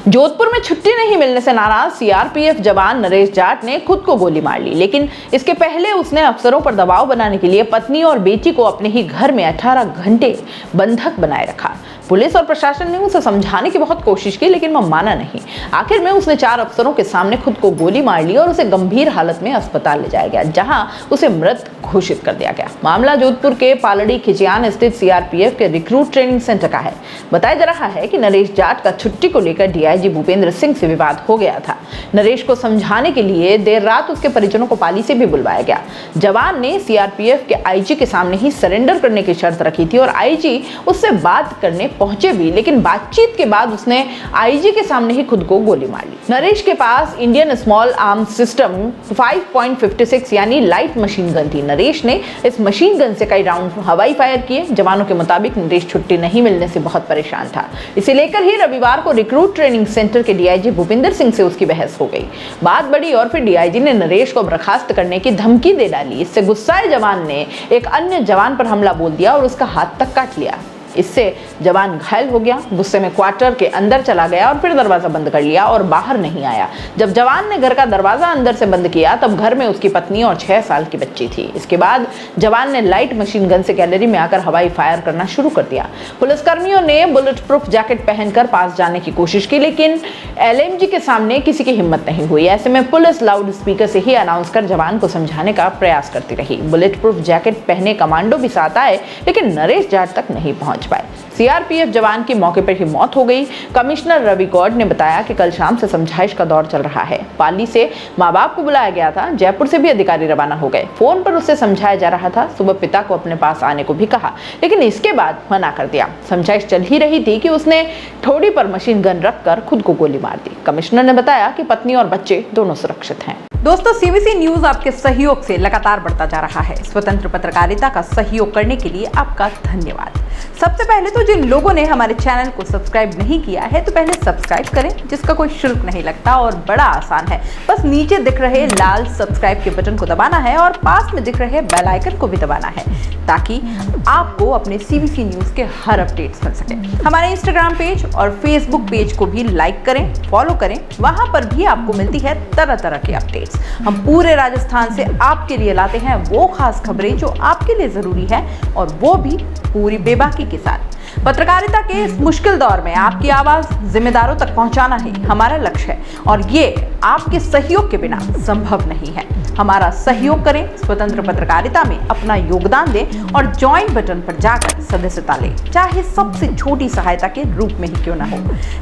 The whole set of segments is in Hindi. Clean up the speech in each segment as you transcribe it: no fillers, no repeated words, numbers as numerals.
जोधपुर में छुट्टी नहीं मिलने से नाराज सीआरपीएफ जवान नरेश जाट ने खुद को गोली मार ली, लेकिन इसके पहले उसने अफसरों पर दबाव बनाने के लिए पत्नी और बेटी को अपने ही घर में 18 घंटे बंधक बनाए रखा। पुलिस और प्रशासन ने उसे समझाने की बहुत कोशिश की, लेकिन वह माना नहीं। आखिर में उसने 4 अफसरों के सामने खुद को गोली मार ली और उसे गंभीर हालत में अस्पताल ले जाया गया, जहां उसे मृत घोषित कर दिया गया। मामला जोधपुर के पालड़ी खिचियान स्थित सीआरपीएफ के रिक्रूट ट्रेनिंग सेंटर का है। बताया जा रहा है कि नरेश जाट का छुट्टी को लेकर डीआईजी भूपेंद्र सिंह से विवाद हो गया था। नरेश को समझाने के लिए देर रात उसके परिजनों को पाली से भी बुलवाया गया। जवान ने सीआरपीएफ के आईजी के सामने ही सरेंडर करने की शर्त रखी थी और आईजी उससे बात करने पहुंचे भी, लेकिन बातचीत के बाद उसने आईजी के सामने ही खुद को गोली मार ली। नरेश के पास इंडियन स्मॉल आर्म्स सिस्टम 5.56 यानी लाइट मशीन गन थी। नरेश ने इस मशीन गन से कई राउंड हवाई फायर किए। जवानों के मुताबिक नरेश छुट्टी नहीं मिलने से बहुत परेशान था। इसे लेकर ही रविवार को रिक्रूट ट्रेनिंग सेंटर के डीआईजी भूपेंद्र सिंह से उसकी बहस हो गई। बात बढ़ी और फिर डीआईजी ने नरेश को बर्खास्त करने की धमकी दे डाली। इससे गुस्साए जवान ने एक अन्य जवान पर हमला बोल दिया और उसका हाथ तक काट लिया। इससे जवान घायल हो गया, गुस्से में क्वार्टर के अंदर चला गया और फिर दरवाजा बंद कर लिया और बाहर नहीं आया। जब जवान ने घर का दरवाजा अंदर से बंद किया तब घर में उसकी पत्नी और 6 साल की बच्ची थी। इसके बाद जवान ने लाइट मशीन गन से गैलरी में आकर हवाई फायर करना शुरू कर दिया। पुलिसकर्मियों ने बुलेट प्रूफ जैकेट पहनकर पास जाने की कोशिश की, लेकिन एलएमजी के सामने किसी की हिम्मत नहीं हुई। ऐसे में पुलिस लाउड स्पीकर से ही अनाउंस कर जवान को समझाने का प्रयास करती रही। बुलेट प्रूफ जैकेट पहने कमांडो भी साथ आए, लेकिन नरेश जाट तक नहीं पहुंच पाए। सीआरपीएफ जवान की मौके पर ही मौत हो गई। कमिश्नर रवि गौड़ ने बताया कि कल शाम से समझाइश का दौर चल रहा है। पाली से माँ बाप को बुलाया गया था, जयपुर से भी अधिकारी रवाना हो गए। फोन पर उससे समझाया जा रहा था। सुबह पिता को अपने पास आने को भी कहा, लेकिन इसके बाद मना कर दिया। समझाइश चल ही रही थी कि उसने ठोड़ी पर मशीन गन रखकर खुद को गोली मार दी। कमिश्नर ने बताया कि पत्नी और बच्चे दोनों सुरक्षित हैं। दोस्तों, सीबीसी न्यूज आपके सहयोग से लगातार बढ़ता जा रहा है। स्वतंत्र पत्रकारिता का सहयोग करने के लिए आपका धन्यवाद। सबसे पहले तो जिन लोगों ने हमारे चैनल को सब्सक्राइब नहीं किया है, तो पहले सब्सक्राइब करें, जिसका कोई शुल्क नहीं लगता और बड़ा आसान है। बस नीचे दिख रहे लाल सब्सक्राइब के बटन को दबाना है और पास में दिख रहे बेल आइकन को भी दबाना है, ताकि आपको अपने सीबीसी न्यूज के हर अपडेट्स मिल सके। हमारे इंस्टाग्राम पेज और फेसबुक पेज को भी लाइक करें, फॉलो करें। वहां पर भी आपको मिलती है तरह तरह की अपडेट्स। हम पूरे राजस्थान से आपके लिए लाते हैं वो खास खबरें जो आपके लिए जरूरी है, और वो भी पूरी बेबाकी के साथ। पत्रकारिता के इस मुश्किल दौर में आपकी आवाज जिम्मेदारों तक पहुंचाना ही हमारा लक्ष्य है, और ये आपके सहयोग के बिना संभव नहीं है। हमारा सहयोग करें, स्वतंत्र पत्रकारिता में अपना योगदान दें और ज्वाइन बटन पर जाकर सदस्यता लें, चाहे सबसे छोटी सहायता के रूप में ही क्यों ना हो।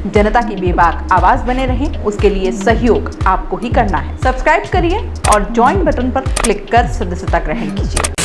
जनता की बेबाक आवाज बने रहें, उसके लिए सहयोग आपको ही करना है। सब्सक्राइब करिए और ज्वाइन बटन पर क्लिक कर सदस्यता ग्रहण कीजिए।